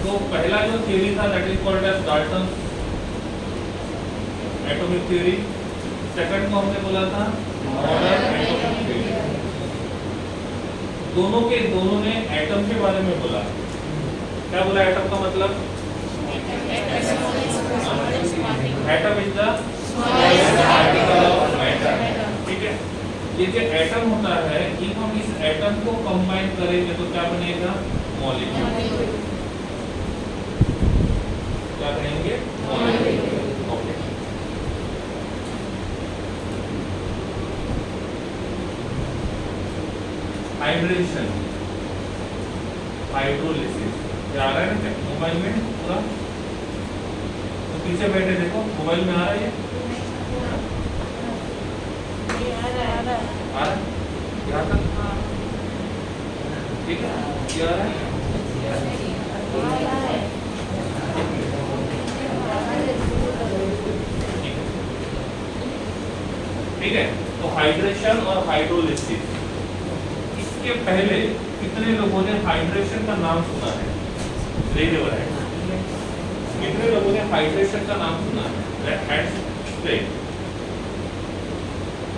तो पहला जो थ्योरी था that is called as Dalton atomic theory. Second को हमने बोला था मॉडर्न एटॉमिक थ्योरी। दोनों ने एटम के बारे में बोला। क्या बोला एटम का मतलब? Atom is the smallest particle of matter. ठीक है, ये जो एटम होता है, if हम इस एटम को कंबाइन करेंगे तो क्या बनेगा? मॉलिक्यूल। क्या कहेंगे? मॉलिक्यूल। ओके, हाइड्रेशन, हाइड्रोलिसिस, क्या आ रहा है ना मोबाइल में पूरा? तो पीछे बैठे देखो, मोबाइल में आ रहा है ये? आ रहा है यहाँ तक? ठीक है, क्या आ रहा है? ठीक है, तो हाइड्रेशन और हाइड्रोलिसिस, इसके पहले कितने लोगों ने हाइड्रेशन का नाम सुना है? कितने लोगों ने हाइड्रेशन का नाम सुना है?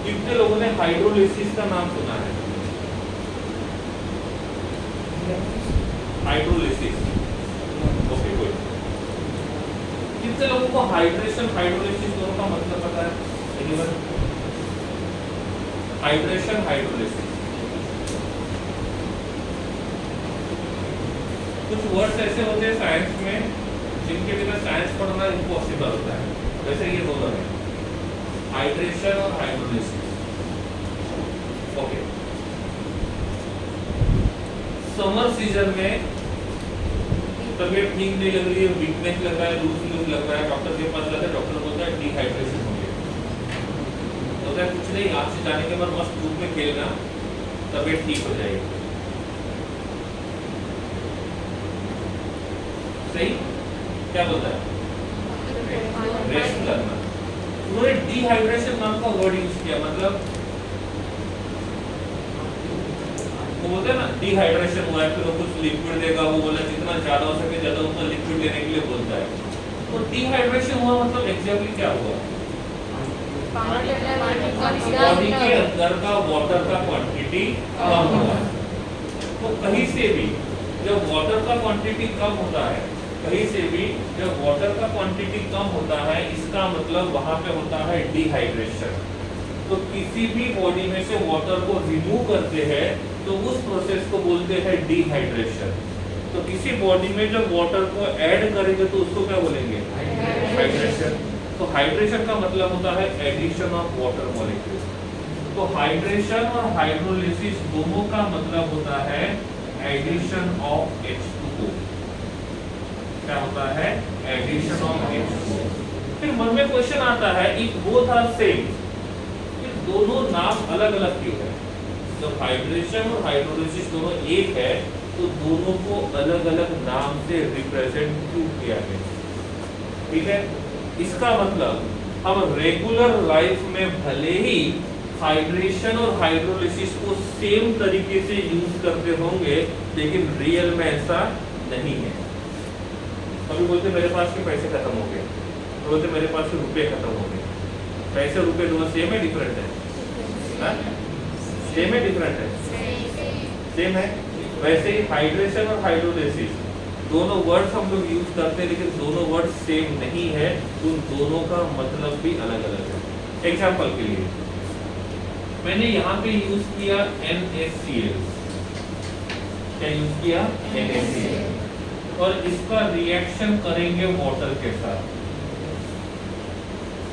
कितने लोगों ने हाइड्रोलिसिस का नाम सुना है? Hydrolysis, okay good. कितने लोगों को हाइड्रेशन हाइड्रोलिसिस दोनों का मतलब पता है? हाइड्रेशन हाइड्रोलिसिस, कुछ वर्ड्स ऐसे होते हैं साइंस में जिनके बिना साइंस पढ़ना इम्पॉसिबल होता है, वैसे ये दोनों है, हाइड्रेशन और हाइड्रोलिसिस। ओके, समर सीजन में तबीयत ठीक नहीं लग रही है, वीकनेस लग रहा है, लूज लग रहा है, डॉक्टर के पास जाते हैं, डॉक्टर बोलता है डिहाइड्रेशन हो गया। होता है कुछ नहीं, आज से जाने के बाद मस्त धूप में खेलना, तबीयत ठीक हो जाएगी। सही? क्या बोलता है? रेस्ट करना। उन्होंने डिहाइड्रेशन नाम का वर्ड यूज किया, मतलब वो बोलते हैं ना डिहाइड्रेशन हुआ है, फिर वो कुछ लिक्विड देगा, वो बोला जितना ज्यादा हो सके ज्यादा उतना लिक्विड लेने के लिए बोलता है। तो डिहाइड्रेशन हुआ मतलब एग्जैक्टली क्या हुआ? बॉडी के अंदर का वाटर का क्वांटिटी कम हुआ। तो कहीं से भी जब वाटर का क्वांटिटी कम होता है, कहीं से भी जब वाटर का क्वांटिटी कम होता है, इसका मतलब वहां पे होता है डिहाइड्रेशन। तो किसी भी बॉडी में से वाटर को रिमूव करते हैं तो उस प्रोसेस को बोलते हैं डिहाइड्रेशन। तो किसी बॉडी में जब वाटर को ऐड करेंगे तो उसको क्या बोलेंगे? हाइड्रेशन। तो हाइड्रेशन का मतलब होता है एडिशन ऑफ वाटर मॉलिक्यूल। तो हाइड्रेशन और हाइड्रोलिसिस दोनों का मतलब होता है एडिशन ऑफ H2O। क्या होता है? Addition of H2O। फिर मन में क्वेश्चन आता है, इफ बोथ आर सेम, फिर दोनों नाम अलग अलग क्यों है? जब हाइड्रेशन और हाइड्रोलिसिस दोनों एक है तो दोनों को अलग अलग नाम से रिप्रेजेंट क्यों किया है? ठीक है, इसका मतलब हम रेगुलर लाइफ में भले ही हाइड्रेशन और हाइड्रोलिसिस को सेम तरीके से यूज करते होंगे, लेकिन रियल में ऐसा नहीं है। कभी बोलते मेरे पास के पैसे खत्म हो गए, तो बोलते मेरे पास के रुपए खत्म हो गए। पैसे रुपए दोनों सेम है डिफरेंट है? सेम है डिफरेंट है? सेम है। वैसे ही हाइड्रेशन और हाइड्रोलिसिस दोनों वर्ड्स हम लोग यूज करते हैं, लेकिन दोनों वर्ड सेम नहीं है, उन दोनों का मतलब भी अलग अलग है। एग्जाम्पल के लिए मैंने यहाँ पे यूज किया NaCl। क्या यूज किया? NaCl। और इसका रिएक्शन करेंगे वाटर के साथ,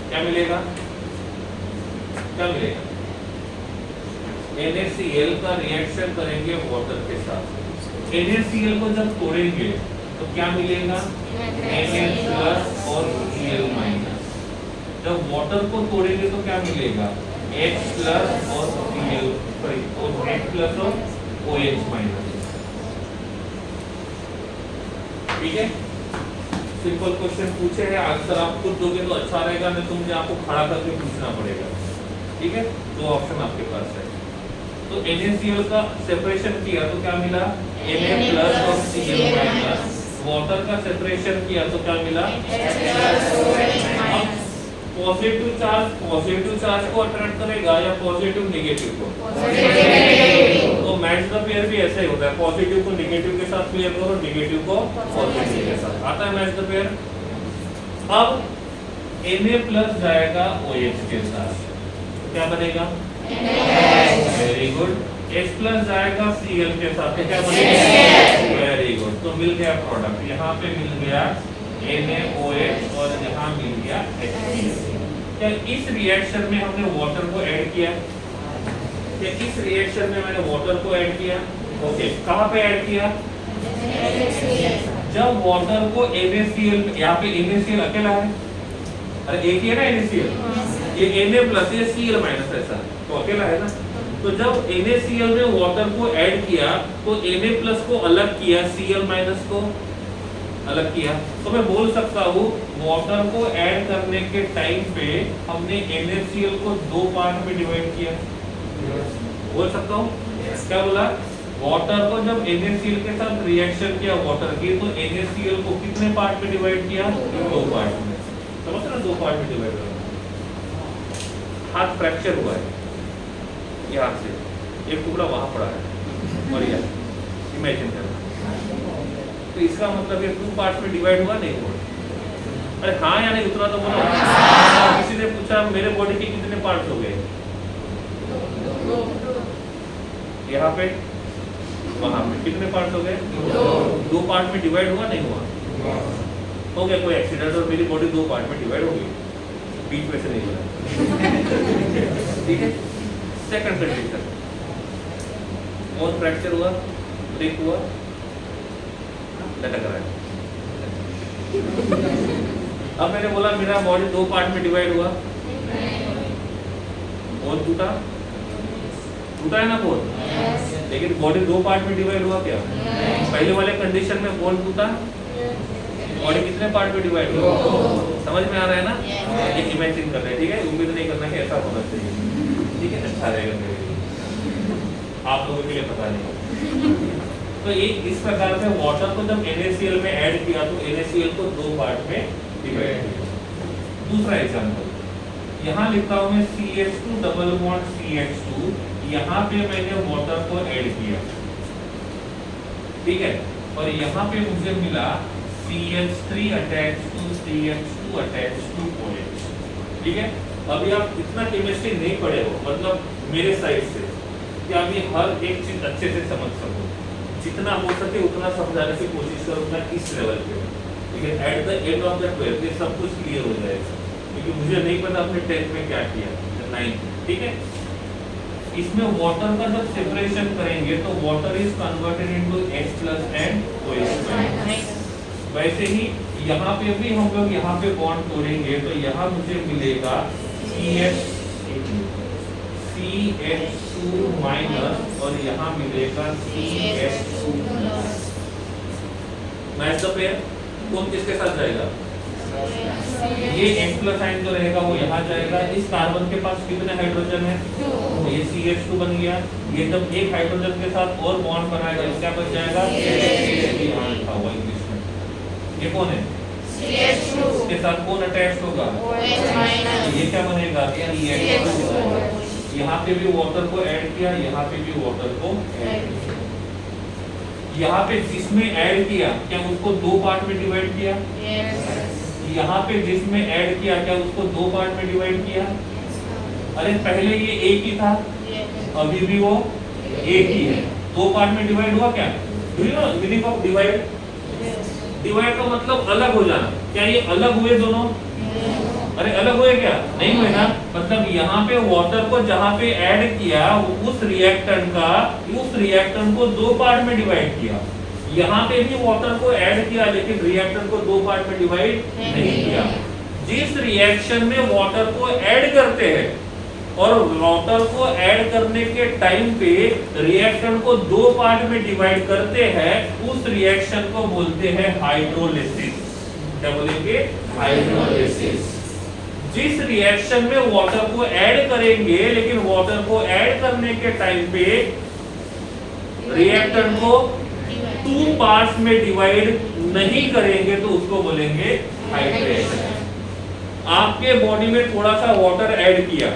क्या मिलेगा? क्या मिलेगा? NaCl का रिएक्शन करेंगे वाटर के साथ। NaCl को जब तोड़ेंगे तो क्या मिलेगा? Na+ और Cl-। जब वाटर को तोड़ेंगे तो क्या मिलेगा? H+ और Cl, सॉरी, H+ और OH-। ठीक है, सिंपल क्वेश्चन पूछे हैं, आंसर आप खुद दोगे तो अच्छा रहेगा, नहीं तो मुझे आपको खड़ा करके पूछना पड़ेगा। ठीक है, दो ऑप्शन आपके पास है। तो NaCl का सेपरेशन किया तो क्या मिला? Na+ और Cl-। वाटर का सेपरेशन किया तो क्या मिला? पॉजिटिव चार्ज को अट्रैक्ट करेगा या पॉजिटिव नेगेटिव को? तो मैच द पेयर भी ऐसे ही होता है, पॉजिटिव को नेगेटिव के साथ पेयर करो, नेगेटिव को पॉजिटिव के साथ, आता है मैच द पेयर। अब Na+ जाएगा OH के साथ, क्या बनेगा? Very good. H+ जाएगा Cl के साथ, क्या बनेगा? Very good. तो मिल गया प्रोडक्ट, यहाँ पे मिल गया NaOH और यहाँ मिल गया HCl। क्या इस रिएक्शन में हमने वाटर को ऐड किया? क्या इस रिएक्शन में मैंने वाटर को ऐड किया? ओके, कहाँ पे ऐड किया? जब वाटर को NaCl, यहाँ पे NaCl अकेला है, अरे एक ही है ना NaCl, ये Na+ ये Cl- ऐसा तो अकेला है ना। तो जब NaCl में वाटर को ऐड किया तो Na+ को अलग किया, Cl- को अलग किया, तो मैं बोल सकता हूँ वाटर को ऐड करने के टाइम पे हमने NaCl को 2 पार्ट में डिवाइड किया, बोल सकता हूँ? क्या बोला? वाटर को जब NaCl के साथ रिएक्शन किया वाटर की, तो NaCl को कितने पार्ट में डिवाइड किया? 2 पार्ट में। समझ रहे? 2 पार्ट में डिवाइड हुआ, हाथ फ्रैक्चर हुआ है, यहाँ से एक टुकड़ा वहां पड़ा है और यहाँ इमेजिन करना, तो इसका मतलब ये 2 पार्ट में डिवाइड हुआ नहीं हुआ? अरे हाँ या नहीं, उतना तो बोलो। किसी ने पूछा मेरे बॉडी के कितने पार्ट्स हो गए? यहाँ पे वहां पे कितने पार्ट्स हो गए? 2 पार्ट में डिवाइड हुआ नहीं हुआ? हो गया कोई एक्सीडेंट और मेरी बॉडी 2 पार्ट में डिवाइड हो गई, बीच में से नहीं हुआ। ठीक है। सेकंड कंडीशन, और फ्रैक्चर हुआ, ब्रेक हुआ, लटक रहा है। अब मैंने बोला मेरा बॉडी 2 पार्ट में डिवाइड हुआ, और टूटा है ना बोन, लेकिन बॉडी 2 पार्ट में डिवाइड हुआ क्या? पहले वाले कंडीशन में बोन टूटा, बॉडी कितने पार्ट में डिवाइड हुआ? समझ में आ रहा है ना? ये इमेजिन कर रहे हैं, ठीक है? उम्मीद नहीं करना कि ऐसा होना चाहिए, ठीक है? अच्छा रहेगा मेरे लिए, आप लोगों के लिए पता नहीं। तो ये इस प्रकार से वाटर को जब NaCl में ऐड किया तो NaCl को 2 पार्ट में डिवाइड किया। दूसरा एग्जांपल यहाँ लिखता हूँ मैं, CH2 यहाँ पे मैंने वाटर को ऐड किया, ठीक है? और यहाँ पे मुझे मिला CH3 attached to CH2 attached to OH, ठीक है? अभी आप इतना केमिस्ट्री नहीं पढ़े हो, मतलब मेरे साइड से, कि आप ये हर एक चीज अच्छे से समझ सको, जितना हो सके उतना समझाने की कोशिश करूंगा इस लेवल पे, ठीक है? At the end of the 12th ये सब कुछ क्लियर हो जाएगा, क्योंकि मुझे नहीं पता अपने 10th में क्या किया, 9th, ठीक है? इसमें वाटर का जब सेपरेशन करेंगे तो water is converted into H+ and OH-। वैसे ही यहाँ पे भी हम लोग यहाँ पे बॉन्ड तोड़ेंगे तो यहाँ मुझे मिलेगा CH2- और यहाँ मिलेगा CH2+। मैच द पेयर, कौन किसके साथ जाएगा? ये H+ आयन जो रहेगा वो यहाँ जाएगा। इस कार्बन के पास कितने हाइड्रोजन है? ये CH2 बन गया। ये जब एक हाइड्रोजन के साथ और बॉन्ड बनाएगा इसका बन जाएगा ये कौन है? CH2। इसके साथ कौन अटैच्ड होगा? OH-। ये क्या बनेगा? CH2। यहाँ पे भी वाटर को ऐड किया, यहाँ पे भी वाटर को ऐड किया। यहाँ पे जिसमें ऐड किया क्या उसको 2 पार्ट में डिवाइड किया? यहाँ पे जिसमें ऐड किया क्या उसको 2 पार्ट में डिवाइड किया? अरे पहले ये एक ही था, अभी भी वो एक ही है, 2 पार्ट में डिवाइड हुआ क्या? Do you know meaning of divide? Divide का मतलब अलग हो जाना। क्या ये अलग हुए दोनों? अरे अलग हुए क्या? नहीं हुए ना। मतलब यहाँ पे वाटर को जहाँ पे ऐड किया उस रिएक्टेंट को 2 पार्ट में डिवाइड किया। यहाँ पे भी वाटर को ऐड किया लेकिन रिएक्टेंट को 2 पार्ट में डिवाइड नहीं किया। जिस रिएक्शन में वाटर को ऐड करते हैं और वाटर को ऐड करने के टाइम पे रिएक्टेंट को 2 पार्ट में डिवाइड करते हैं उस रिएक्शन को बोलते हैं हाइड्रोलिसिस। क्या बोलेंगे? हाइड्रोलिसिस। जिस रिएक्शन में वाटर को ऐड करेंगे लेकिन वाटर को ऐड करने के टाइम पे रिएक्टेंट को टू पार्ट्स में डिवाइड नहीं करेंगे तो उसको बोलेंगे हाइड्रेशन। आपके बॉडी में थोड़ा सा वाटर ऐड किया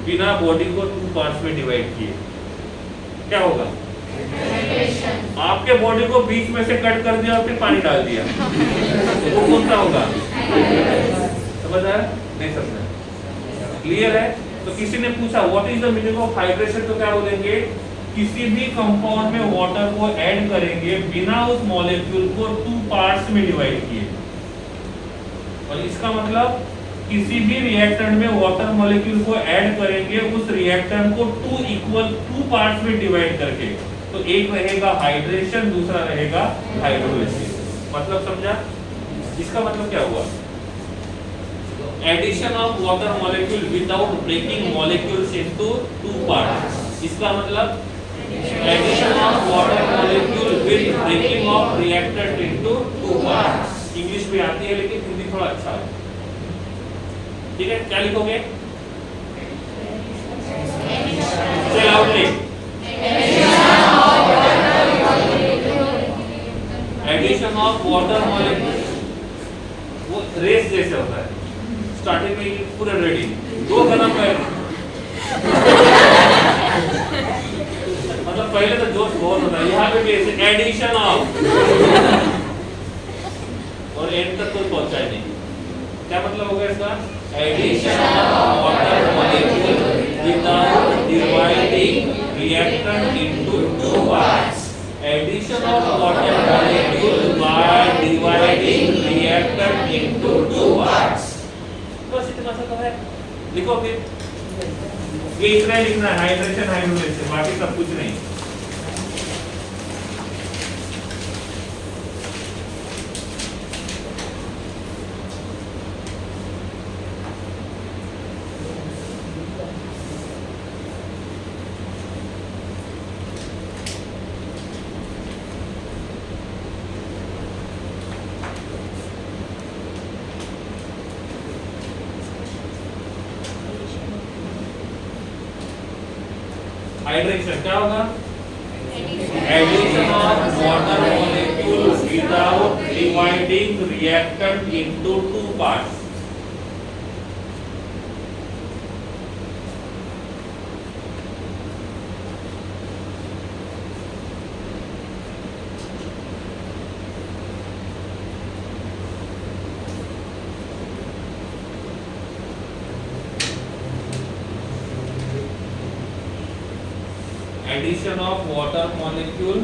बिना बॉडी को टू पार्ट्स में डिवाइड किए, क्या होगा? आपके बॉडी को बीच में से कट कर दिया और फिर पानी डाल दिया, तो वो कौन सा होगा? समझ आया? नहीं समझा? क्लियर है? तो किसी ने पूछा what is the meaning of hydration, तो क्या बोलेंगे? किसी भी कंपाउंड में वाटर को ऐड करेंगे बिना उस मॉलिक्यूल को टू पार्ट्स में डिवाइड किए। और इसका मतलब किसी भी रिएक्टेंट में वाटर मॉलिक्यूल को ऐड करेंगे उस रिएक्टेंट को टू पार्ट्स में डिवाइड करके, तो एक रहेगा हाइड्रेशन, दूसरा रहेगा हाइड्रोलिसिस। मतलब समझा? इसका मतलब क्या हुआ? Addition of water molecule without breaking molecules into two parts. इसका मतलब addition of water molecule with breaking of reactant into two parts. English में आती है लेकिन हिंदी थोड़ा अच्छा है। ठीक है, क्या लिखोगे? चल आउटली एडिशन ऑफ वाटर मॉलिक्यूल, वो रेस जैसे होता है, स्टार्टिंग में पूरा रेडी, दो कदम पहले मतलब पहले तो जोश बहुत होता है, यहाँ पे भी ऐसे एडिशन ऑफ और एंड तक कोई पहुंचा ही नहीं। क्या मतलब होगा इसका? Addition of water molecule without dividing reactant into two parts. Addition of water molecule by dividing reactant into two parts. बस इतना सा तो है, लिखो फिर। ये इतना ही लिखना है, हाइड्रेशन हाइड्रोलिसिस, बाकी सब कुछ नहीं। हाइड्रेशन क्या होगा? Addition of water molecule without dividing reactant into two parts. Addition of water molecule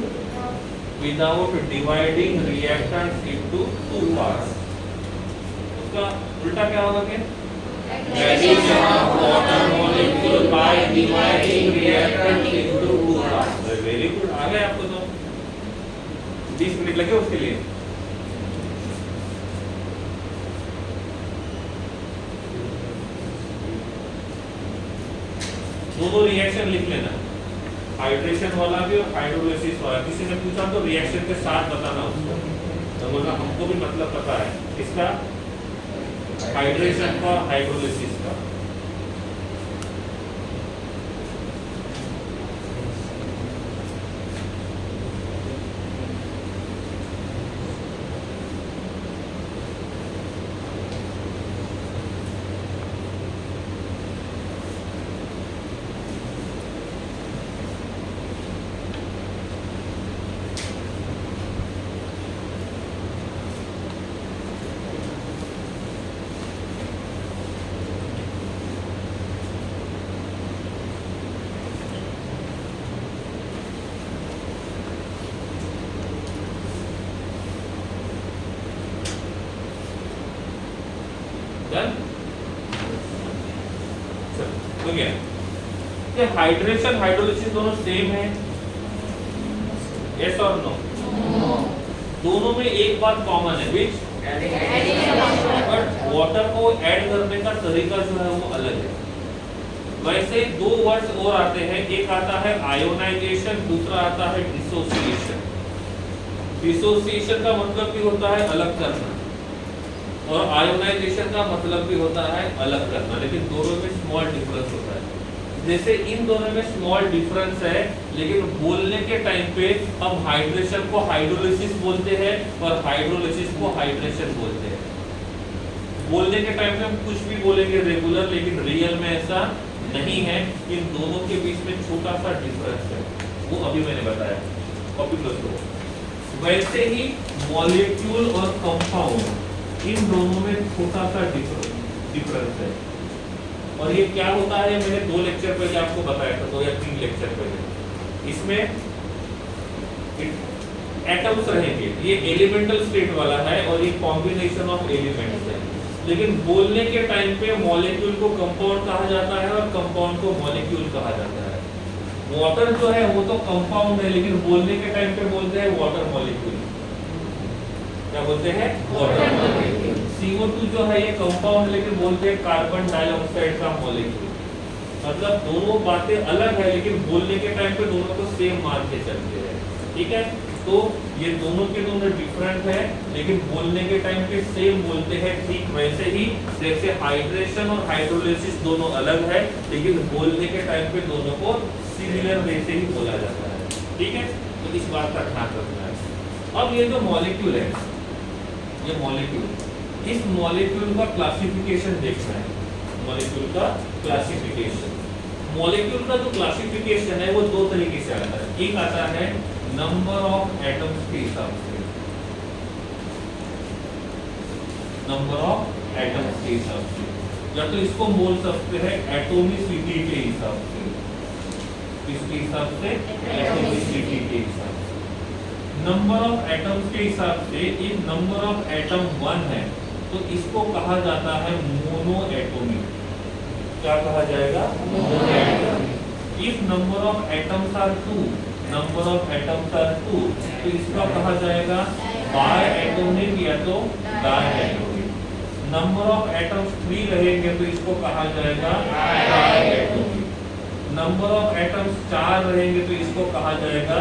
without dividing reactants into two parts। उसका उल्टा क्या होगा? क्या Addition of water molecule by dividing reactant into two parts। Very good, आ गया आपको तो 20 minute लगे उसके लिए। दोनों रिएक्शन लिख लेना, हाइड्रेशन वाला भी और हाइड्रोलिसिस वाला। किसी ने पूछा तो रिएक्शन के साथ बताना उसको, तो बोला हमको भी मतलब पता है इसका, हाइड्रेशन का, हाइड्रोलिसिस का। हो गया? ये हाइड्रेशन हाइड्रोलिसिस दोनों सेम है? यस और नो? दोनों में एक बात कॉमन है, विच बट वाटर को ऐड करने का तरीका जो है वो अलग है। वैसे दो वर्ड्स और आते हैं, एक आता है आयोनाइजेशन, दूसरा आता है डिसोसिएशन। डिसोसिएशन का मतलब भी होता है अलग करना और आयोनाइजेशन का मतलब भी होता है अलग करना, लेकिन दोनों में स्मॉल डिफरेंस होता है। जैसे इन दोनों में स्मॉल डिफरेंस है, लेकिन बोलने के टाइम पे हम हाइड्रेशन को हाइड्रोलिसिस बोलते हैं और हाइड्रोलिसिस को हाइड्रेशन बोलते हैं। बोलने के टाइम पे हम कुछ भी बोलेंगे रेगुलर, लेकिन रियल में ऐसा नहीं है। इन दोनों के बीच में छोटा सा डिफरेंस है, वो अभी मैंने बताया। कॉपी क्लोज करो। वैसे ही मॉलिक्यूल और कंपाउंड, इन दोनों में छोटा सा डिफरेंस है। और ये क्या होता है, मैंने 2 लेक्चर पहले आपको बताया था, 2 या 3 लेक्चर पहले। इसमें एटम्स रहेंगे, ये एलिमेंटल स्टेट वाला है और ये कॉम्बिनेशन ऑफ एलिमेंट्स है। लेकिन बोलने के टाइम पे मॉलिक्यूल को कंपाउंड कहा जाता है और कंपाउंड को मॉलिक्यूल कहा जाता है। वाटर जो है वो तो कंपाउंड है, लेकिन बोलने के टाइम पे बोलते हैं वाटर मॉलिक्यूल। क्या बोलते हैं? Water molecule. CO2 जो है ये कंपाउंड, लेकिन बोलते हैं कार्बन डाइऑक्साइड का मॉलिक्यूल। मतलब दोनों बातें अलग है, लेकिन बोलने के टाइम पे दोनों को सेम मान के चलते हैं। ठीक है, तो ये दोनों के दोनों डिफरेंट है, लेकिन बोलने के टाइम पे सेम बोलते हैं। ठीक वैसे ही जैसे हाइड्रेशन और हाइड्रोलिसिस दोनों अलग है, लेकिन बोलने के टाइम पे दोनों को सिमिलर वे से ही बोला जाता है। ठीक है, तो इस बात का ध्यान रखना है। अब ये जो मॉलिक्यूल है, ये मॉलिक्यूल, इस मॉलिक्यूल का क्लासिफिकेशन देखना है। मॉलिक्यूल का क्लासिफिकेशन, मॉलिक्यूल का जो क्लासिफिकेशन है वो 2 तरीके से आता है। एक आता है नंबर ऑफ एटम्स के हिसाब से, नंबर ऑफ एटम्स के हिसाब से, या तो इसको बोल सकते हैं एटॉमिसिटी के हिसाब से। किसके हिसाब से? एटॉमिसिटी के हिसाब से। नंबर ऑफ एटम्स के हिसाब से, इफ नंबर ऑफ एटम 1 है तो इसको कहा जाता है मोनो एटॉमिक। क्या कहा जाएगा? Mono atomic. If number of atoms are 2, number of atoms are 2, तो इसका कहा जाएगा बाय एटॉमिक या तो di atomic. Number of atoms 3 रहेंगे तो इसको कहा जाएगा tri atomic. Number of atoms 4 रहेंगे तो इसको कहा जाएगा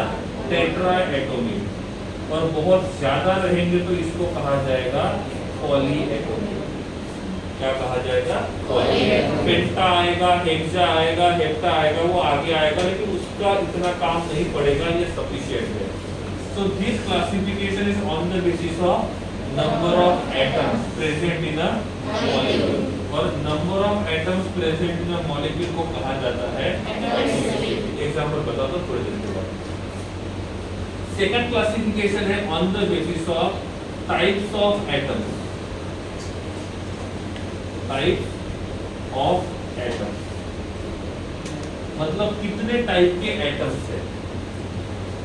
टेट्रा एटॉमिक। और बहुत ज्यादा रहेंगे तो इसको कहा जाएगा पॉली एटॉमिक। क्या कहा जाएगा? Poly atomic. पेंटा आएगा, हेक्सा आएगा, हेप्टा आएगा, वो आगे आएगा, लेकिन उसका इतना काम नहीं पड़ेगा, ये सफिशिएंट है। So this classification is on the basis of number of atoms present in a molecule, और number of atoms present in a molecule को कहा जाता है एग्जांपल बता दो थोड़ी देर के बाद। सेकंड क्लासिफिकेशन है on the basis of types of atoms, types of atoms, मतलब कितने टाइप के एटम्स है।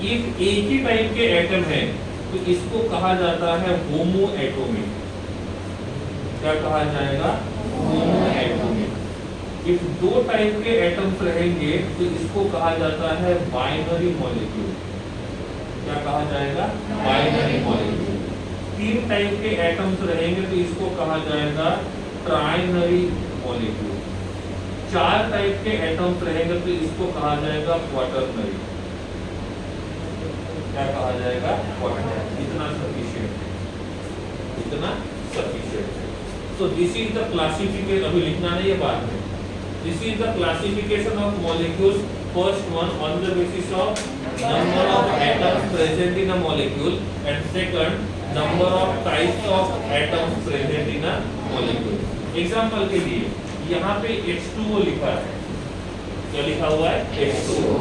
एक ही टाइप के एटम है तो इसको कहा जाता है होमो एटॉमिक। क्या कहा जाएगा? होमो एटॉमिक। इफ 2 टाइप के एटम्स रहेंगे तो इसको कहा जाता है बाइनरी मॉलिक्यूल। क्या कहा जाएगा? Binary molecule. 3 टाइप के एटम्स रहेंगे तो इसको कहा जाएगा ट्राइनरी मॉलिक्यूल। 4 टाइप के एटम्स रहेंगे तो इसको कहा जाएगा क्वाटरनरी। क्या कहा जाएगा? क्वाटरनरी। इतना सफिशिएंट है, इतना सफिशिएंट है। So this is the classification, अभी लिखना नहीं है बाद में। This is the classification of molecules. First one on the basis of number of atoms present in a molecule, and second number of types of atoms present in a molecule. Example के लिए यहाँ पे H2O लिखा है, क्या लिखा हुआ है? H2O.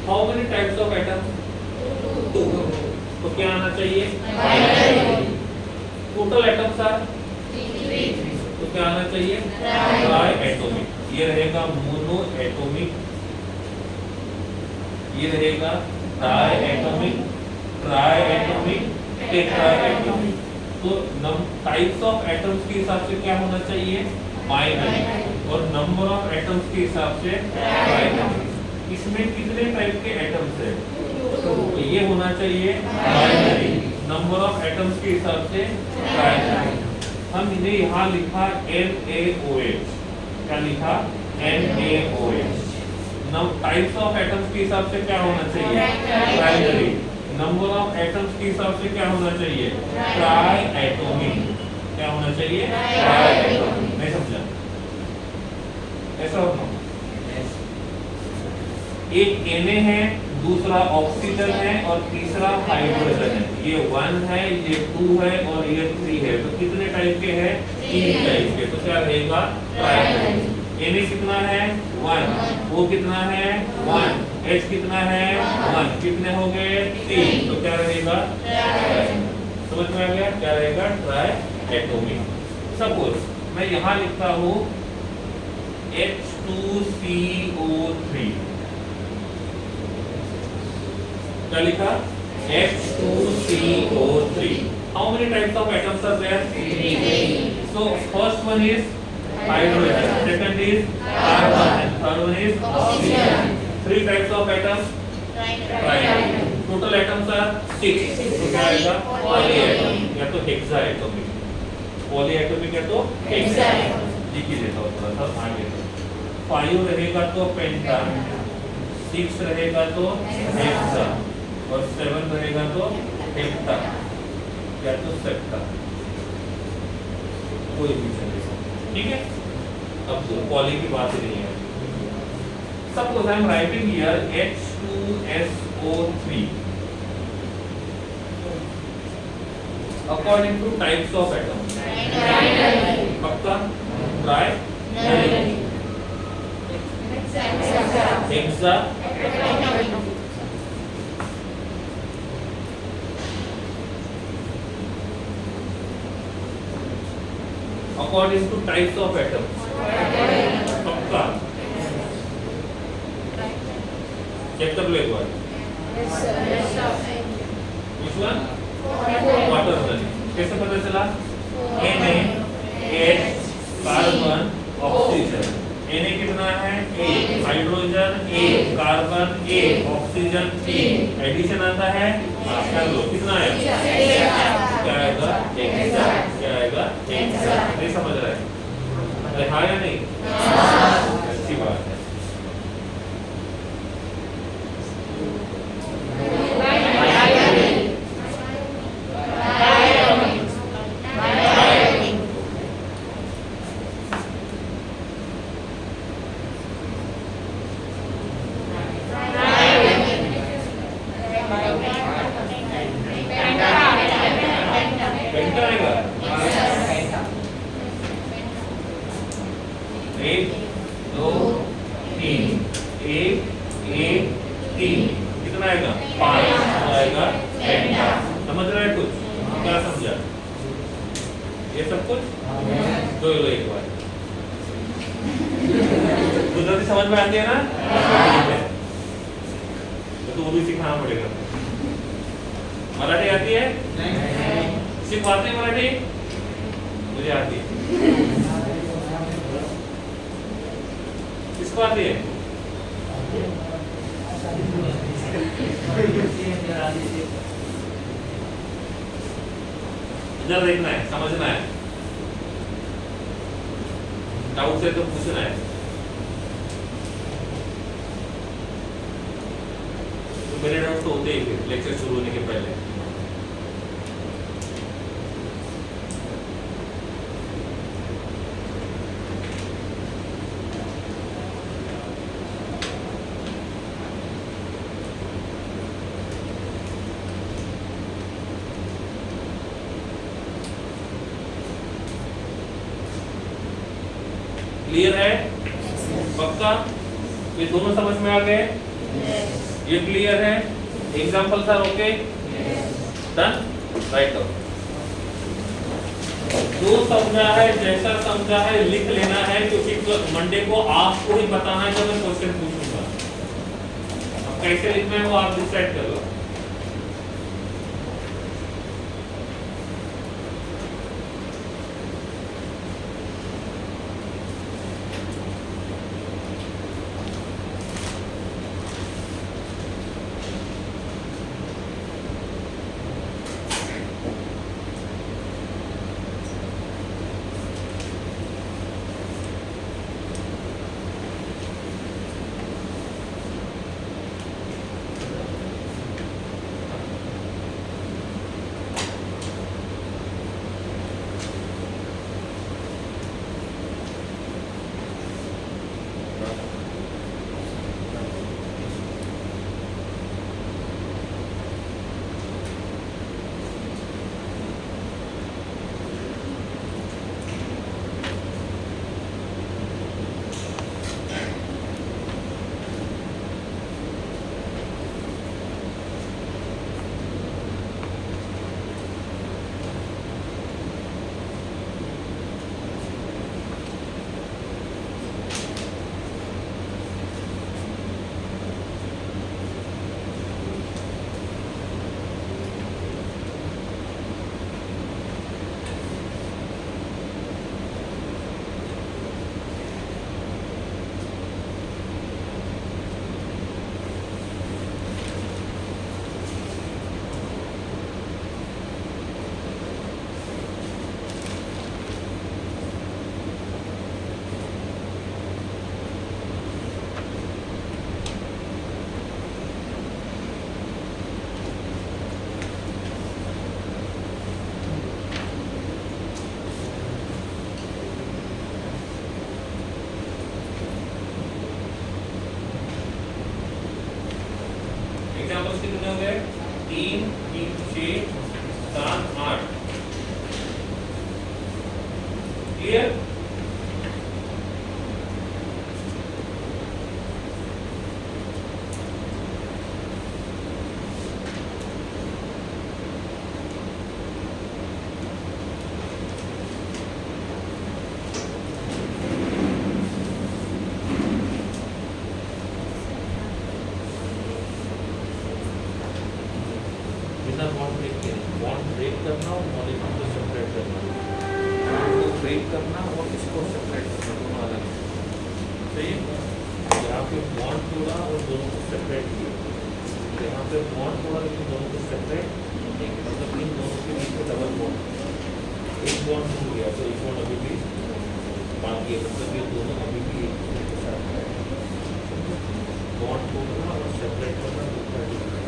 How many types of atoms? 2. तो क्या आना चाहिए? Total atoms are 3. तो क्या आना चाहिए? Tri atomic. ये रहेगा मोनो एटॉमिक, ये रहेगा di atomic, tri atomic, tetra atomic. तो टाइप्स ऑफ एटम्स के हिसाब से क्या होना चाहिए? बाइनरी। और नंबर ऑफ एटम्स के हिसाब से ट्राइनरी। इसमें कितने टाइप के एटम्स है? तो ये होना चाहिए बाइनरी। नंबर ऑफ एटम्स के हिसाब से ट्राइनरी। हमने यहाँ लिखा NaOH। क्या लिखा? NaOH। टाइप्स ऑफ एटम्स के हिसाब से क्या होना चाहिए? ट्राइनरी। नंबर ऑफ एटम्स के हिसाब से क्या होना चाहिए? Tri atomic. क्या होना चाहिए? Tri atomic. नहीं समझा? ऐसा होगा एक Na है, दूसरा ऑक्सीजन है और तीसरा हाइड्रोजन है। ये 1 है, ये 2 है और ये 3 है। तो कितने टाइप के हैं? 3 टाइप के। तो क्या रहेगा? ट्राइनाइन। Na कितना है? 1। O कितना है? 1। H कितना है? 1। कितने हो गए? 3। तो क्या रहेगा? समझ में आ गया? क्या रहेगा? Try atomic. सपोज मैं यहाँ लिखता हूँ H2CO3। क्या लिखा? H2CO3। How many types of atoms are there? 3. So first one is hydrogen, second is carbon, and third one is oxygen. 3 types of atoms. Triad. Total atoms are 6. तो क्या आएगा? Polyatomic या तो हेक्साएटॉमिक। पॉलीएटॉमिक या तो हेक्साएटॉमिक। लिख ही देता हूँ थोड़ा सा आगे। 5 रहेगा तो पेंटा, 6 रहेगा तो हेक्सा और 7 रहेगा तो हेप्टा या तो सेप्टा, कोई भी चलेगा। ठीक है, अब तो पॉली की बात ही नहीं है। Suppose I am writing here H2SO3 according to types of atoms. पक्का? Try hexa according to types of atoms. पक्का? चेक कर लो एक बार। Which one? Water gun. कैसे पता चला? Na, H, carbon, oxygen. Na कितना है? A, hydrogen A, carbon A, oxygen A। Addition आता है? कर लो। कितना है? क्या आएगा? हेक्सा। क्या आएगा? हेक्सा। नहीं समझ रहा है? अरे हाँ या नहीं? अच्छी बात है। समझ में आती है ना? तो वो भी सिखाना पड़ेगा। मराठी आती है? नहीं। सिखाते हैं मराठी? मुझे आती है। किसको आती है? इधर देखना है, समझना है, डाउट है तो पूछना है। तो मेरे डाउट तो होते ही थे लेक्चर शुरू होने के पहले। क्लियर है? पक्का? ये दोनों समझ में आ गए? ये क्लियर है? Example sir okay? Done? Write down. जो समझा है, जैसा समझा है लिख लेना है, क्योंकि मंडे को आपको ही बताना है, जब मैं क्वेश्चन पूछूंगा। अब कैसे लिखना है वो आप डिसाइड कर लो। एग्जाम्पल्स कितने हो गए? 3 3 6 7 8। क्लियर? बॉन्ड ब्रेक करना और मॉलिक्यूल को सेपरेट करना, तो ब्रेक करना और इसको सेपरेट करना, दोनों अलग सही है। यहाँ पे बॉन्ड तोड़ा और दोनों को सेपरेट किया, तो यहाँ पे बॉन्ड तोड़ा लेकिन दोनों को सेपरेट, मतलब इन दोनों के बीच में डबल बॉन्ड, एक बॉन्ड टूट गया तो एक बॉन्ड अभी भी बाकी है, मतलब ये दोनों अभी भी एक दूसरे के साथ है। बॉन्ड तोड़ना और सेपरेट करना,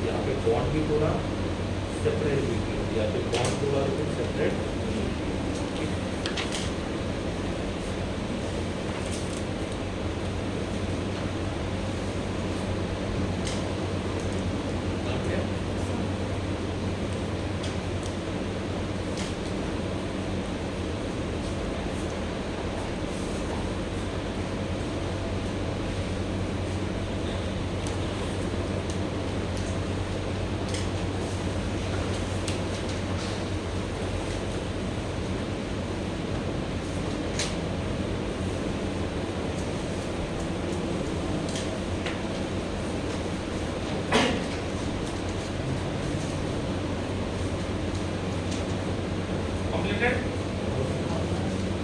यहाँ पे बॉन्ड भी तोड़ा, सेपरेट भी किया, या फिर बॉन्ड तोड़ा लेकिन सेपरेट।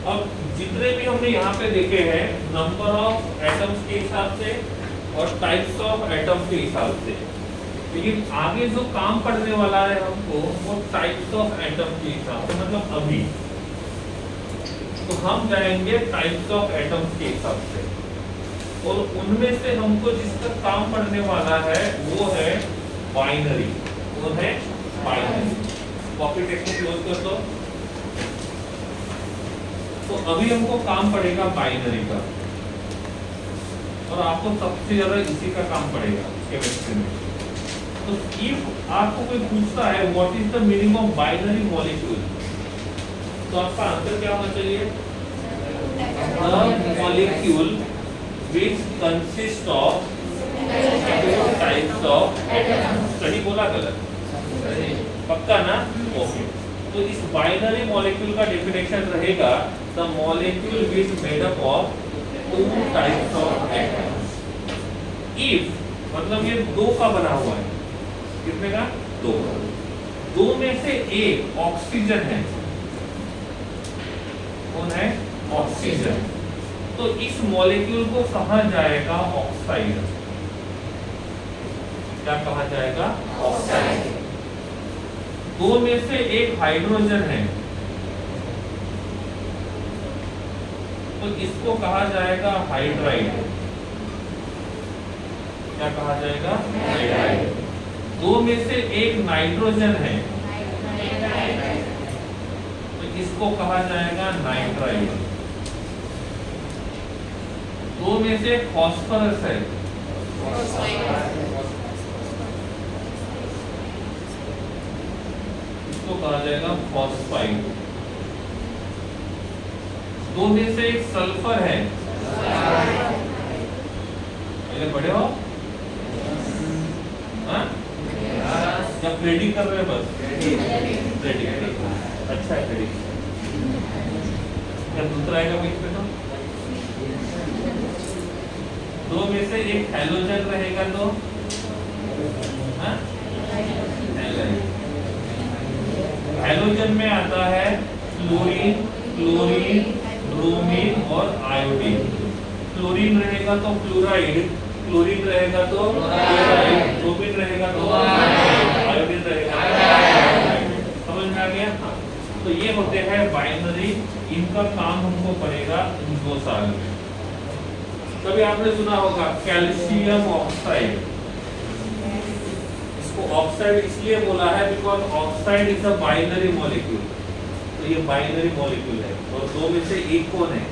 अब जितने भी हमने यहाँ पे देखे हैं नंबर ऑफ एटम्स के हिसाब से और टाइप्स ऑफ एटम्स के हिसाब से, लेकिन आगे जो काम पढ़ने वाला है हमको वो टाइप्स ऑफ एटम के हिसाब से, मतलब अभी तो हम जाएंगे टाइप्स ऑफ एटम्स के हिसाब से, और उनमें से हमको जिसका काम पढ़ने वाला है वो है बाइनरी। वो है बाइनरी। कॉपी टेक्स्ट को क्लोज कर दो। तो अभी हमको काम पड़ेगा बाइनरी का, और आपको सबसे ज्यादा इसी का काम पड़ेगा केमिस्ट्री में। तो इफ आपको कोई पूछता है what is the meaning of binary molecule, तो आपका आंसर क्या होना चाहिए? The molecule which consist of types of atoms. सही बोला गलत? पक्का ना? ओके। तो इस बाइनरी मॉलिक्यूल का डेफिनेशन रहेगा the molecule which made up of to types of atoms. If मतलब ये दो का बना हुआ है, कितने का? दो। दो में से एक ऑक्सीजन है। कौन है? ऑक्सीजन। तो इस मॉलिक्यूल को कहा जाएगा ऑक्साइड। क्या कहा जाएगा? ऑक्साइड। दो में से एक हाइड्रोजन है, तो इसको कहा जाएगा हाइड्राइड। क्या कहा जाएगा? हाइड्राइड। दो में से एक नाइट्रोजन है, तो इसको कहा जाएगा नाइट्राइड। दो में से फॉस्फोरस है, इसको कहा जाएगा फॉस्फाइड। दो में से एक सल्फर है, पहले पढ़े हो? हाँ? या प्रेडिक्ट कर रहे हैं? बस प्रेडिक्ट। अच्छा है प्रेडिक्ट। क्या दूसरा आएगा बीच में? तो दो में से एक हैलोजन रहेगा, तो हाँ? हैलोजन में आता है फ्लोरीन, क्लोरीन, ब्रोमीन और आयोडीन। फ्लोरीन रहेगा तो फ्लोराइड, क्लोरीन रहेगा तो क्लोराइड, ब्रोमीन रहेगा तो आयोडीन रहेगा। समझ में आ गया? हाँ। तो ये होते हैं बाइनरी। इनका काम हमको पड़ेगा 2 साल में। कभी आपने सुना होगा कैल्शियम ऑक्साइड। इसको ऑक्साइड इसलिए बोला है because oxide is a binary molecule. तो ये बाइनरी मॉलिक्यूल है, और दो में से एक कौन है?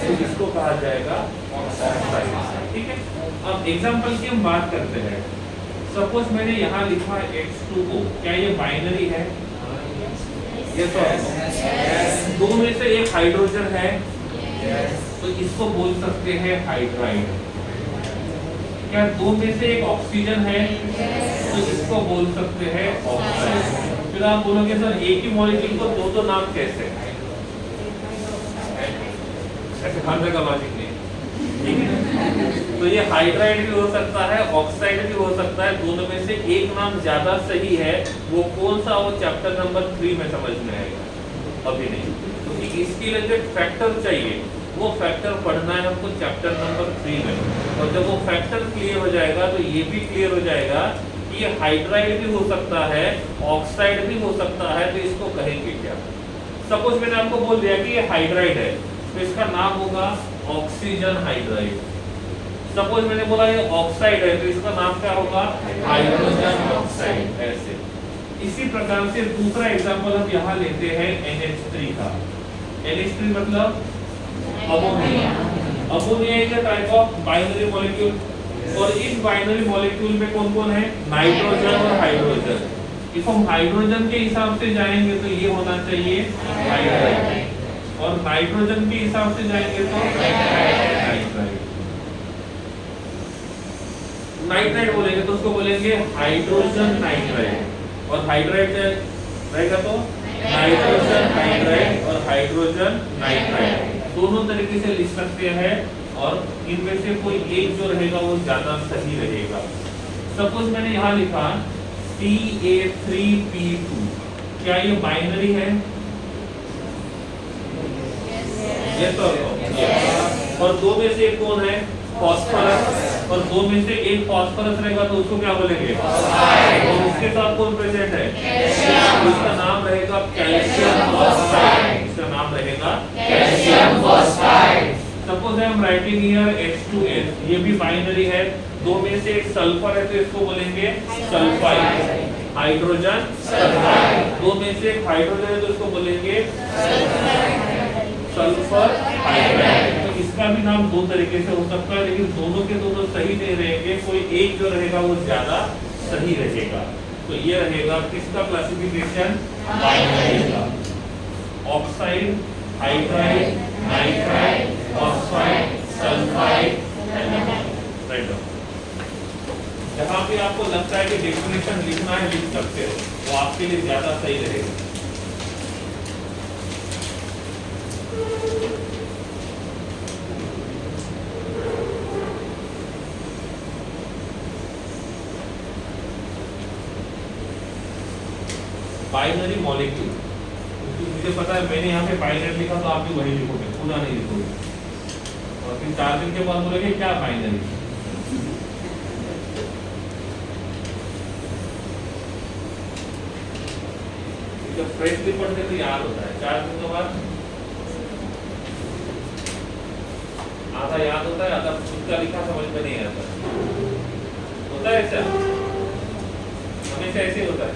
तो इसको कहा जाएगा ऑक्साइड। ठीक है। अब एग्जांपल की हम बात करते हैं। सपोज मैंने यहाँ लिखा H2O, क्या ये बाइनरी है? यस और नो? दो में से एक हाइड्रोजन है, तो इसको बोल सकते हैं हाइड्राइड। क्या दो में से एक ऑक्सीजन है, तो इसको बोल सकते हैं ऑक्साइड। फिर आप बोलोगे सर एक ही मॉलिक्यूल को दो दो नाम कैसे? ऐसे हर जगह लॉजिक नहीं, ठीक है? तो ये हाइड्राइड भी हो सकता है, ऑक्साइड भी हो सकता है। दोनों में से एक नाम ज्यादा सही है, वो कौन सा, वो चैप्टर नंबर 3 में समझ में आएगा, अभी नहीं। तो इसके लिए जो फैक्टर चाहिए, वो फैक्टर पढ़ना है हमको चैप्टर नंबर 3 में। और जब वो फैक्टर क्लियर हो जाएगा तो ये भी क्लियर हो जाएगा कि ये हाइड्राइड भी हो सकता है, ऑक्साइड भी हो सकता है, तो इसको कहेंगे क्या? सपोज मैंने आपको बोल दिया कि ये हाइड्राइड है, तो इसका नाम होगा ऑक्सीजन हाइड्राइड। सपोज मैंने बोला ये ऑक्साइड है, तो इसका नाम क्या होगा? Hydrogen oxide. ऐसे इसी प्रकार से दूसरा एग्जांपल हम यहाँ लेते हैं NH3 का। NH3 मतलब ammonia. Ammonia is a type of binary molecule, और इस बाइनरी मॉलिक्यूल में कौन कौन है? नाइट्रोजन और हाइड्रोजन। इफ हम हाइड्रोजन के हिसाब से जाएंगे तो ये होना चाहिए हाइड्राइड, और नाइट्रोजन के हिसाब से जाएंगे तो नाइट्राइड। नाइट्राइड बोलेंगे तो उसको बोलेंगे हाइड्रोजन नाइट्राइड, और हाइड्राइड रहेगा तो नाइट्रोजन हाइड्राइड और हाइड्रोजन नाइट्राइड। दोनों तरीके से लिख सकते हैं, और इनमें से कोई एक जो रहेगा वो ज्यादा सही रहेगा। सपोज मैंने यहाँ लिखा Ta3P2, क्या ये बाइनरी है? यस और नो? और दो में से एक कौन है? फॉस्फोरस, और दो में से एक फॉस्फोरस रहेगा तो उसको क्या बोलेंगे? और उसके साथ कौन प्रेजेंट है? कैल्शियम। उसका नाम रहेगा कैल्शियम फॉस्फाइड। इसका नाम रहेगा calcium phosphide. Suppose I am writing here H2S, ये भी बाइनरी है, दो में से एक सल्फर है तो इसको बोलेंगे सल्फाइड, हाइड्रोजन सल्फाइड। दो में से एक हाइड्रोजन है तो इसको बोलेंगे सल्फर हाइड्राइड। तो इसका भी नाम दो तरीके से हो सकता है, लेकिन दोनों के दोनों सही नहीं रहेंगे, कोई एक जो रहेगा वो ज्यादा सही रहेगा। तो ये रहेगा किसका क्लासिफिकेशन? बाइनरी का। Oxide, hydride, nitride, phosphide, sulphide, right. जहाँ पे आपको लगता है कि डेफिनेशन लिखना है लिख सकते हो, वो आपके लिए ज्यादा सही रहेगा। बाइनरी मॉलिक्यूल, मुझे पता है मैंने यहाँ पे बाइनरी लिखा तो आप भी वही लिखोगे, पूरा नहीं लिखोगे, और फिर 4 दिन के बाद बोलोगे क्या बाइनरी। जब फ्रेशली पढ़ते तो याद होता है, 4 दिन के बाद आधा याद होता है, आधा खुद का लिखा समझ में नहीं आता। होता है ऐसा, हमेशा ऐसे होता है।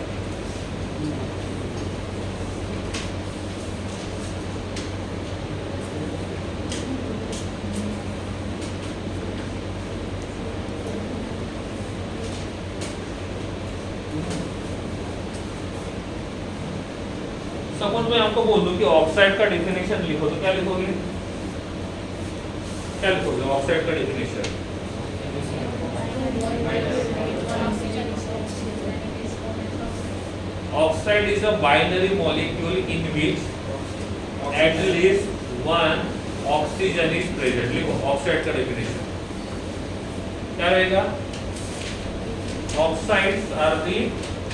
सपोज मैं आपको बोल दूं कि ऑक्साइड का डेफिनेशन लिखो, तो क्या लिखोगे? क्या लिखोगे ऑक्साइड का definition? Oxide is a binary molecule in which at least one oxygen is present. लिखो ऑक्साइड का डेफिनेशन क्या रहेगा? Oxides are the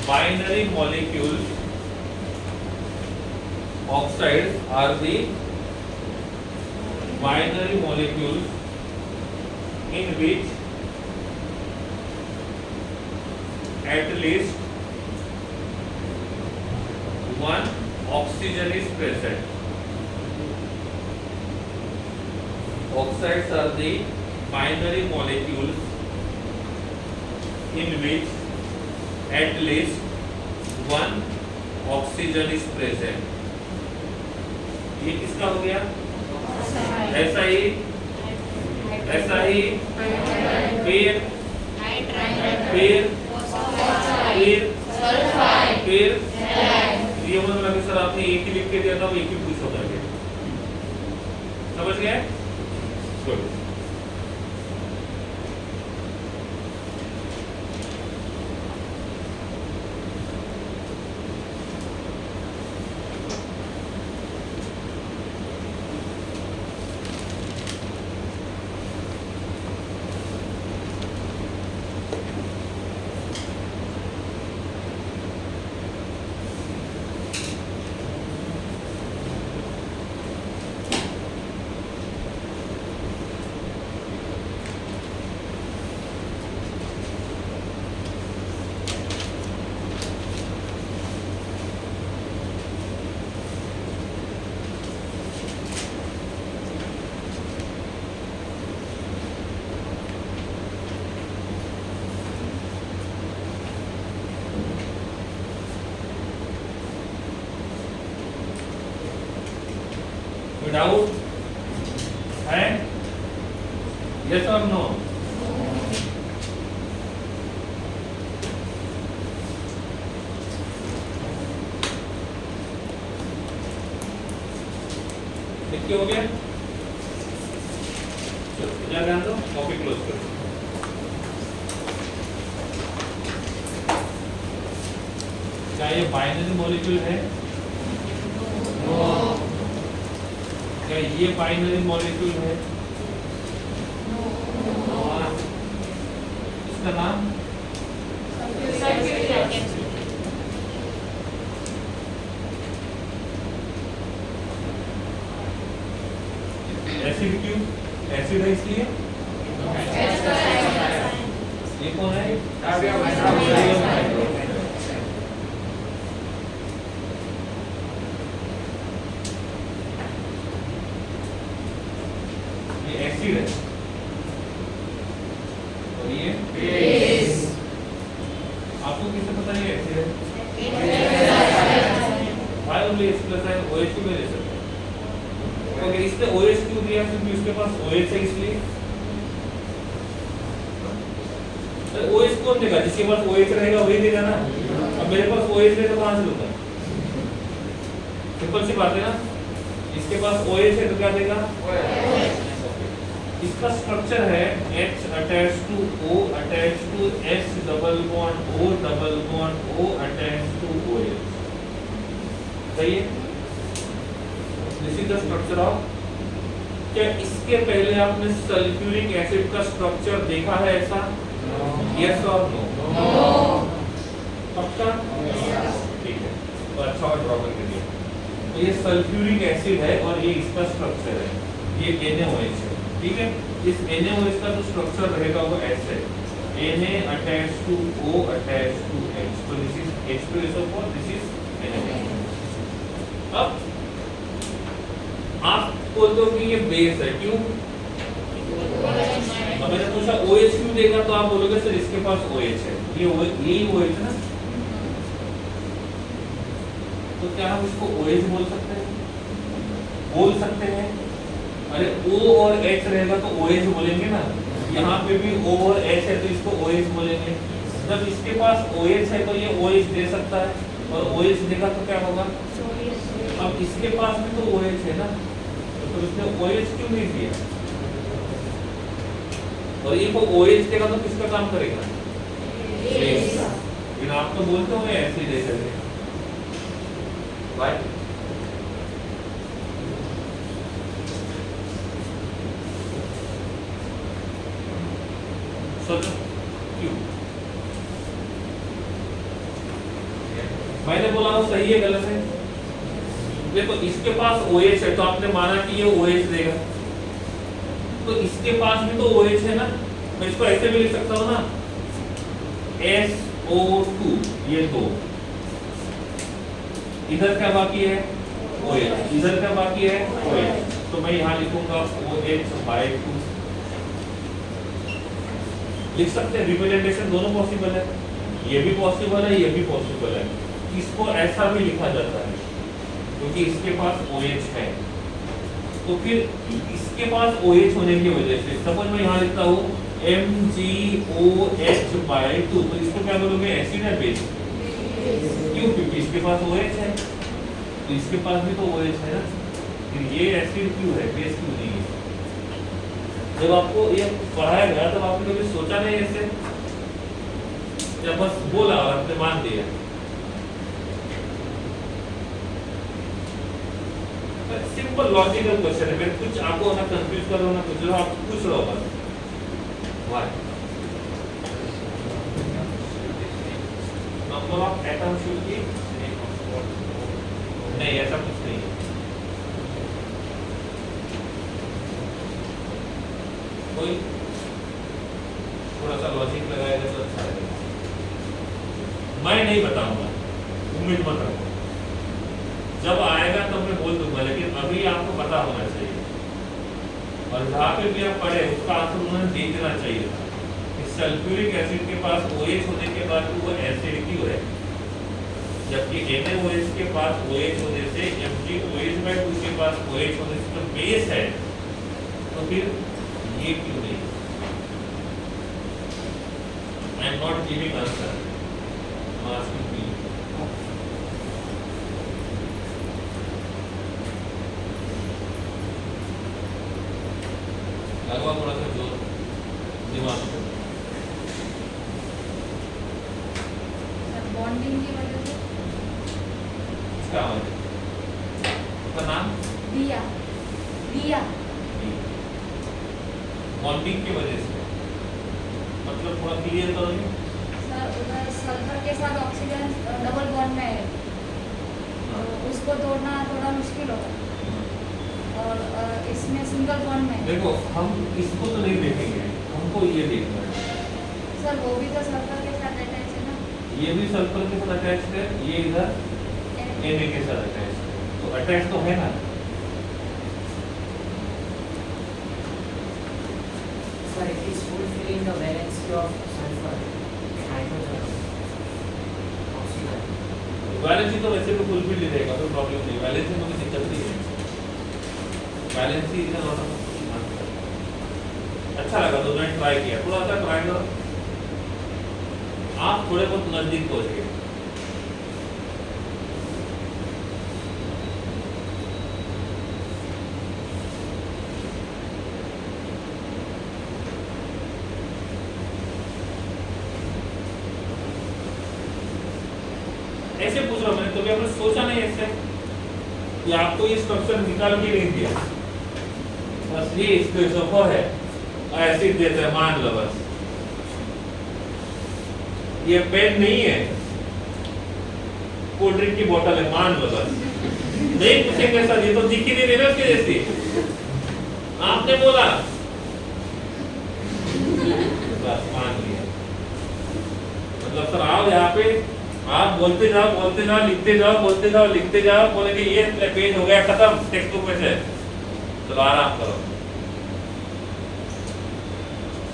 binary molecules, oxides are the binary molecules in which at least one oxygen is present. Oxides are the binary molecules in which at least one oxygen is present. ये किसका हो गया? ऐसा ही, ऐसा ही, फिर without है, yes और no? देखिए हो गया, चलो ध्यान दो, कॉपी क्लोज करो। क्या ये बाइनरी मॉलिक्यूल है? क्या ये बाइनरी मॉलिक्यूल है? इसका नाम एसिड। क्यों एसिड है? इसलिए ये कौन है? ये एसिड है और ये बेस। आपको किससे पता है ये एसिड है? भाई ओनली H प्लस है, OH क्यों ले सकते हैं? ओके, इसने OH क्यों दिया? क्योंकि उसके पास OH है इसलिए। तो OH कौन देगा? जिसके पास OH रहेगा वही देगा ना। अब मेरे पास OH है तो कहां से दूंगा? सिंपल सी बात है ना। इसके पास OH है तो क्या देगा? इसका स्ट्रक्चर है H attached to O attached to S double bond O double bond O attached to OH। सही है? This is the structure of. क्या इसके पहले आपने सल्फ्यूरिक एसिड का स्ट्रक्चर देखा है ऐसा? यस और नो? पक्का? ठीक है, तो अच्छा और ड्रॉ करके दिया। तो ये सल्फ्यूरिक एसिड है और ये इसका स्ट्रक्चर है, ये NaOH है। ठीक है, इस NaOH का जो स्ट्रक्चर रहेगा वो ऐसे Na attached to O attached to H, so this is H2SO4, this is NaOH। अब आप बोल दो कि ये बेस है, क्यों? अब मैंने पूछा OH क्यों देगा, तो आप बोलोगे सर इसके पास OH है, ये यही OH है ना। तो क्या हम इसको OH बोल सकते हैं? बोल सकते हैं। अरे O और H रहेगा तो OH बोलेंगे ना। यहाँ पे भी O और H है तो इसको OH बोलेंगे। जब इसके पास OH है तो ये OH दे सकता है, और OH देगा तो क्या होगा? अब इसके पास भी तो OH है ना, तो इसने OH क्यों नहीं दिया? और ये को OH देगा तो किसका काम करेगा? लेकिन आप तो बोलते हो ऐसे दे सकते भाई। क्यों? मैंने बोला वो सही है गलत है? देखो इसके पास OH है तो आपने माना कि ये OH देगा, तो इसके पास भी तो OH है ना। मैं इसको ऐसे भी लिख सकता हूँ ना, SO2, ये दो। इधर क्या बाकी है? OH। इधर क्या बाकी है? OH। तो मैं यहाँ लिखूंगा OH/2। लिख सकते हैं, रिप्रेजेंटेशन दोनों पॉसिबल है, ये भी पॉसिबल है, ये भी पॉसिबल है। इसको ऐसा भी लिखा जाता है क्योंकि इसके पास OH है, तो फिर इसके पास OH होने की वजह से सपोज मैं यहाँ लिखता हूँ MgOH/2, तो इसको क्या बोलोगे? एसिड है बेस? क्यों? क्योंकि इसके पास OH है, तो इसके पास भी तो OH है ना। फिर ये एसिड क्यों है, बेस क्यों नहीं है? जब आपको ये पढ़ाया गया तब आपने कभी सोचा नहीं ऐसे, या बस बोला और आपने मान दिया? सिंपल लॉजिकल क्वेश्चन है, फिर कुछ आपको ना कंफ्यूज करो ना कुछ, जो आप पूछ लो बस। Why number of atom should be नहीं, ऐसा कुछ नहीं है। कोई थोड़ा सा लॉजिक लगाएगा तो अच्छा लगेगा। मैं नहीं बताऊंगा, उम्मीद मत रखो, जब आएगा तब मैं बोल दूंगा, लेकिन अभी आपको पता होना चाहिए। और जहाँ पे भी आप पढ़े उसका आंसर उन्होंने दे देना चाहिए था कि सल्फ्यूरिक एसिड के पास OH होने के बाद वो एसिड क्यों है। जबकि NaOH के पास OH होने से MgOH/2 के पास OH होने से तो बेस है, तो फिर ये क्यों नहीं? I am not giving answer, I am asking you. लगवा थोड़ा सा जोर दिमाग में। बॉन्डिंग की वजह से। क्या वजह? उसका नाम दिया दिया बॉन्डिंग की वजह से, मतलब थोड़ा क्लियर करोगे? सर उधर सल्फर के साथ ऑक्सीजन डबल बॉन्ड में है, तो उसको तोड़ना थोड़ा मुश्किल होगा, और इसमें सिंगल बॉन्ड में है। देखो हम इसको तो नहीं देखेंगे, हमको ये देखना है। सर वो भी तो सल्फर के साथ अटैच है ना? ये भी सल्फर के साथ अटैच्ड है, ये इधर Na के साथ अटैच्ड है, तो अटैच तो है ना। Sir, it is fulfilling the valency of sulfur, hydrogen, oxygen. Valency तो वैसे भी फुलफिल ही रहेगा, कोई प्रॉब्लम नहीं, वैलेंसी में कोई दिक्कत नहीं है। वैलेंसी इधर और अच्छा लगा, तो मैंने ट्राई किया, थोड़ा सा ट्राई करो, आप थोड़े बहुत नजदीक पहुंच गए। ऐसे पूछ रहा हूं मैंने, तो भी आपने सोचा नहीं ऐसे कि आपको ये स्ट्रक्चर निकाल के नहीं दिया, बस ये इसको सोफा है, एसिड देते हैं, मान लो बस ये पेन नहीं है, कोल्ड ड्रिंक की बोतल है, मान लो बस। नहीं पूछेंगे सर, ये तो दिख ही नहीं रही ना उसके जैसी, आपने बोला बस मान लिया। मतलब सर आओ यहाँ पे, आप बोलते जाओ लिखते जाओ, बोलते जाओ लिखते जाओ, बोलेंगे ये पेज हो गया खत्म टेक्स्ट बुक में से, चलो आराम करो।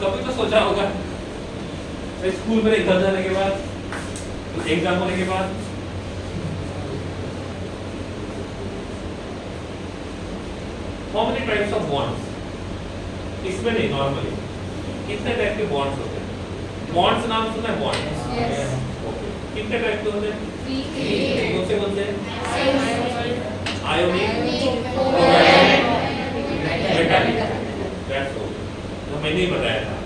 कभी तो सोचा होगा स्कूल में निकल जाने के बाद, एग्जाम होने के बाद, how many types of bonds, इसमें नहीं नॉर्मली कितने टाइप के बॉन्ड्स होते हैं? बॉन्ड्स नाम सुना है? Bond Yes. कितने टाइप के होते हैं? कौन से? आयोनिक, मेटालिक, दैट्स ऑल, तो मैंने ही बताया था।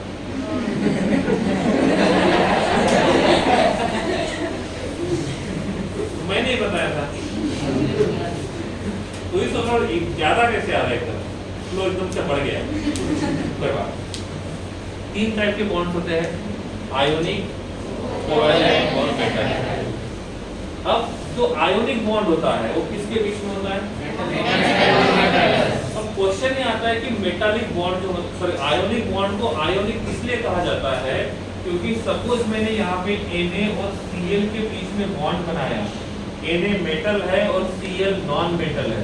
मैंने ही बताया था, तो इस और ज्यादा कैसे आ रहा है, एकदम फ्लो एकदम से बढ़ गया। कोई बात, 3 टाइप के बॉन्ड्स होते हैं, आयोनिक, कोवैलेंट और मेटालिक। अब जो आयोनिक बॉन्ड होता है वो किसके बीच में होता है? अब क्वेश्चन ये आता है कि मेटालिक बॉन्ड जो, सॉरी आयोनिक बॉन्ड को आयोनिक इसलिए कहा जाता है क्योंकि सपोज मैंने यहाँ पे Na और Cl के बीच में बॉन्ड बनाया, Na मेटल है और Cl नॉन मेटल है,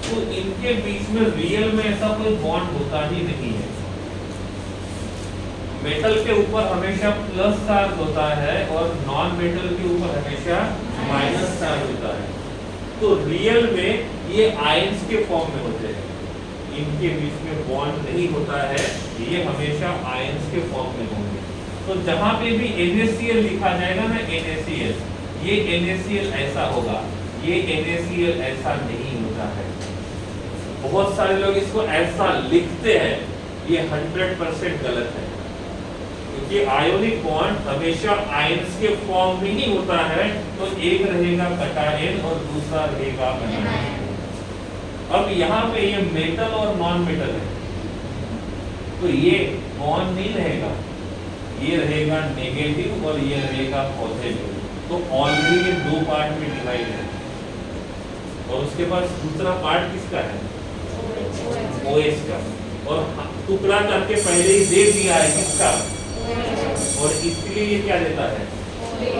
तो इनके बीच में रियल में ऐसा कोई बॉन्ड होता ही नहीं है। मेटल के ऊपर हमेशा प्लस चार्ज होता है और नॉन मेटल के ऊपर हमेशा माइनस चार्ज होता है, तो रियल में ये आयंस के फॉर्म में होते हैं, इनके बीच में बॉन्ड नहीं होता है, ये हमेशा आयंस के फॉर्म में होंगे। तो जहां पे भी NaCl लिखा जाएगा ना, NaCl, ये NaCl ऐसा होगा, ये NaCl ऐसा नहीं होता है। बहुत सारे लोग इसको ऐसा लिखते हैं, ये 100% गलत है, क्योंकि आयोनिक बॉन्ड हमेशा आयंस के फॉर्म में ही होता है, तो एक रहेगा कैटायन और दूसरा रहेगा एनायन। अब यहाँ पे ये मेटल और नॉन मेटल है, तो ये बॉन्ड नहीं रहेगा, ये रहेगा नेगेटिव और ये रहेगा पॉजिटिव, तो ऑलरेडी ये 2 पार्ट में डिवाइड है। और उसके बाद दूसरा पार्ट किसका है? OH का, और टुकड़ा करके पहले ही दे दिया है किसका? और इसलिए ये क्या देता है?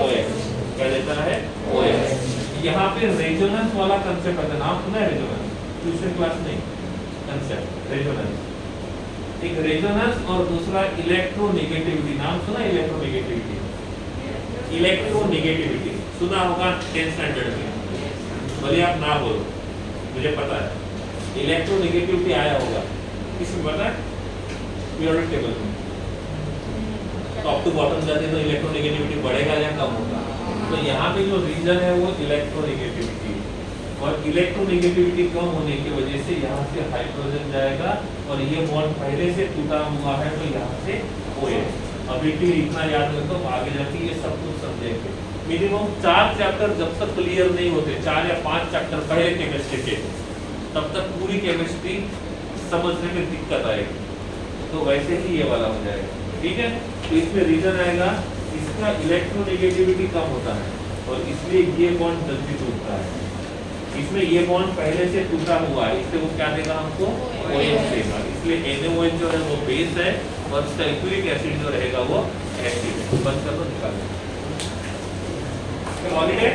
OH, क्या देता है? OH। यहाँ पे रेजोनेंस वाला कंसेप्ट आता है, नाम सुना है रेजोनेंस? ट्यूशन क्लास नहीं, कंसेप्ट रेजोनेंस। एक रेजोनेंस और दूसरा इलेक्ट्रोनेगेटिविटी, नाम सुना? इलेक्ट्रोनेगेटिविटी, इलेक्ट्रोनेगेटिविटी सुना होगा 10th स्टैंडर्ड में, भले आप ना बोलो, मुझे पता है। इलेक्ट्रोनेगेटिविटी आया होगा, किसमें पता है? पीरियोडिक टेबल में टॉप टू बॉटम जाते तो इलेक्ट्रोनेगेटिविटी बढ़ेगा या कम होगा। तो यहाँ पे जो रीजन है वो इलेक्ट्रोनेगेटिविटी, और इलेक्ट्रोनेगेटिविटी कम होने की वजह से यहाँ से हाइड्रोजन जाएगा और ये बॉन्ड पहले से टूटा हुआ है तो यहाँ से OH। अभी भी इतना याद रखो, आगे जाके ये सब कुछ समझेंगे। मिनिमम 4 चैप्टर जब तक क्लियर नहीं होते, 4 या 5 चैप्टर पहले केमिस्ट्री के, तब तक पूरी केमिस्ट्री समझने में दिक्कत आएगी। तो वैसे ही ये वाला हो जाएगा, ठीक है। तो इसमें रीजन आएगा इसका इलेक्ट्रोनेगेटिविटी कम होता है और इसलिए ये बॉन्ड जल्दी टूटता है। इसमें ये बॉन्ड पहले से टूटा हुआ है, इसलिए वो क्या देगा हमको? OH देगा। इसलिए NaOH जो है वो बेस है और सल्फ्यूरिक एसिड जो रहेगा वो एसिड है। बंद कर दो, निकाल दो। हॉलीडे